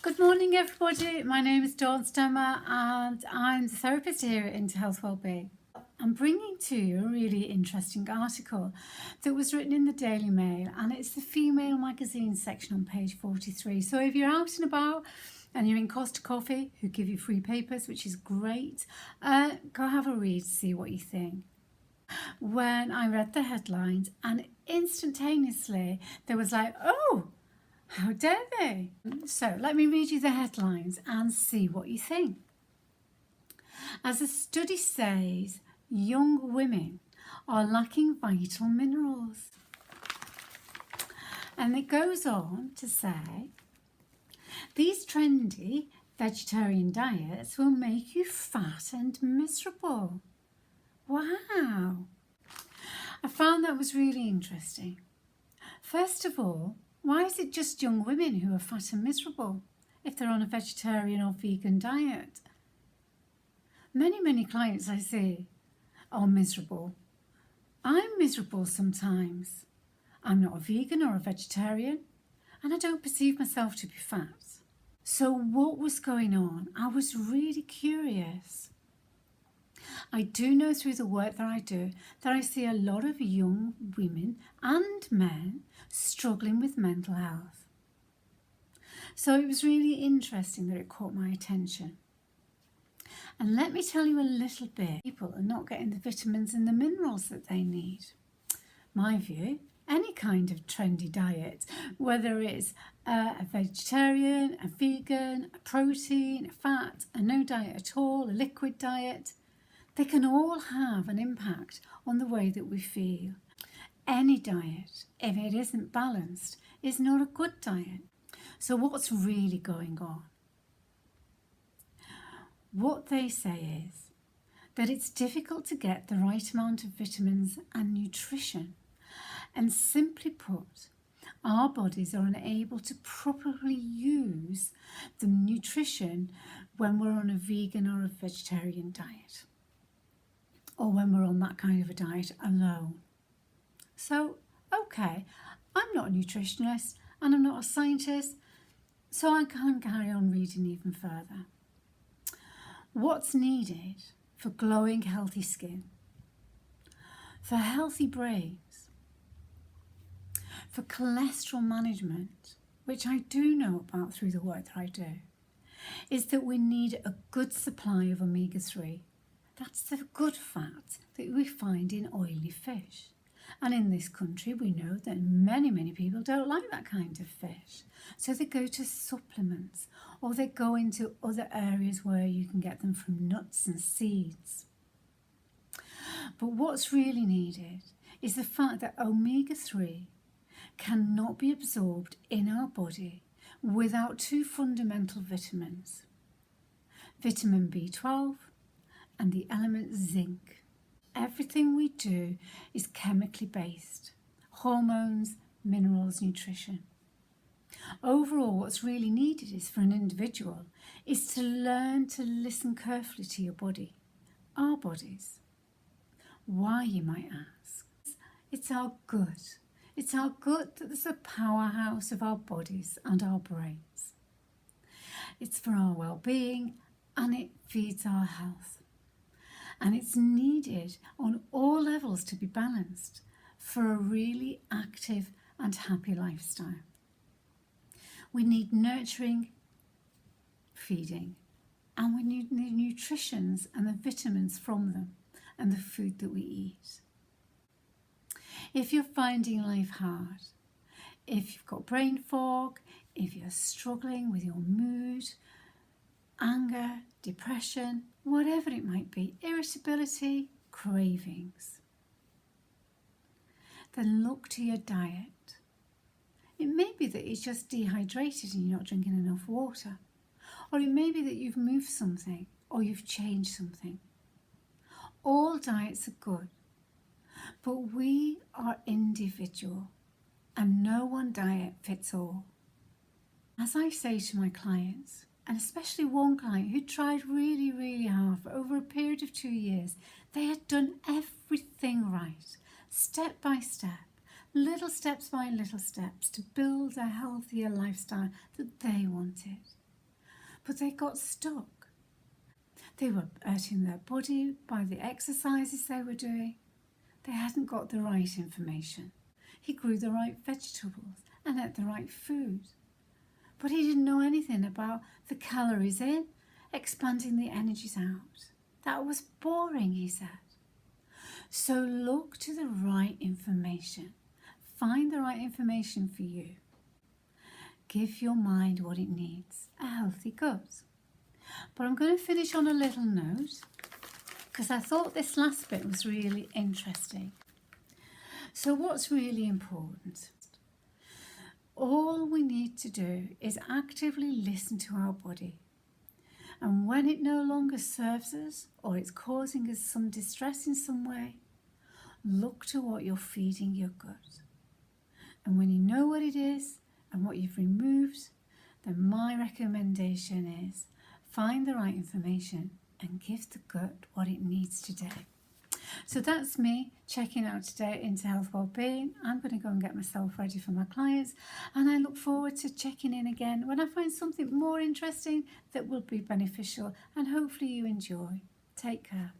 Good morning, everybody. My name is Dawn Stemmer and I'm the therapist here at Into Health Wellbeing. I'm bringing to you a really interesting article that was written in the Daily Mail, and it's the female magazine section on page 43. So if you're out and about and you're in Costa Coffee, who give you free papers, which is great, go have a read to see what you think. When I read the headlines, and instantaneously there was like, oh, how dare they? So let me read you the headlines and see what you think. As a study says, young women are lacking vital minerals. And it goes on to say, these trendy vegetarian diets will make you fat and miserable. Wow. I found that was really interesting. First of all, why is it just young women who are fat and miserable if they're on a vegetarian or vegan diet? Many clients I see are miserable. I'm miserable sometimes. I'm not a vegan or a vegetarian, and I don't perceive myself to be fat. So what was going on? I was really curious. I do know through the work that I do that I see a lot of young women and men struggling with mental health. So it was really interesting that it caught my attention. And let me tell you a little bit. People are not getting the vitamins and the minerals that they need. My view, any kind of trendy diet, whether it's a vegetarian, a vegan, a protein, a fat, a no diet at all, a liquid diet, they can all have an impact on the way that we feel. Any diet, if it isn't balanced, is not a good diet. So what's really going on? What they say is that it's difficult to get the right amount of vitamins and nutrition. And simply put, our bodies are unable to properly use the nutrition when we're on a vegan or a vegetarian diet, or when we're on that kind of a diet alone. So, okay, I'm not a nutritionist and I'm not a scientist, so I can't carry on reading even further. What's needed for glowing, healthy skin, for healthy brains, for cholesterol management, which I do know about through the work that I do, is that we need a good supply of omega-3. That's the good fat that we find in oily fish. And in this country, we know that many people don't like that kind of fish. So they go to supplements, or they go into other areas where you can get them from nuts and seeds. But what's really needed is the fact that omega-3 cannot be absorbed in our body without two fundamental vitamins, vitamin B12 and the element zinc. Everything we do is chemically based: hormones, minerals, nutrition. Overall, what's really needed is for an individual is to learn to listen carefully to your body, our bodies. Why, you might ask? It's our good. It's our gut that is a powerhouse of our bodies and our brains. It's for our well-being, and it feeds our health. And it's needed on all levels to be balanced for a really active and happy lifestyle. We need nurturing, feeding, and we need the nutritions and the vitamins from them and the food that we eat. If you're finding life hard, if you've got brain fog, if you're struggling with your mood, anger, depression, whatever it might be, irritability, cravings, then look to your diet. It may be that you're just dehydrated and you're not drinking enough water, or it may be that you've moved something or you've changed something. All diets are good, but we are individual and no one diet fits all. As I say to my clients, and especially one client who tried really hard for over a period of 2 years, they had done everything right, step by step, little steps by little steps, to build a healthier lifestyle that they wanted. but they got stuck. They were hurting their body by the exercises they were doing. They hadn't got the right information. He grew the right vegetables and ate the right food, but he didn't know anything about the calories in, expanding the energies out. That was boring, he said. So look to the right information. Find the right information for you. Give your mind what it needs, a healthy gut. But I'm going to finish on a little note because I thought this last bit was really interesting. So what's really important? All we need to do is actively listen to our body. And when it no longer serves us or it's causing us some distress in some way, look to what you're feeding your gut. And when you know what it is and what you've removed, then my recommendation is find the right information and give the gut what it needs today. So that's me checking out today into health wellbeing. I'm going to go and get myself ready for my clients, and I look forward to checking in again when I find something more interesting that will be beneficial and hopefully you enjoy. Take care.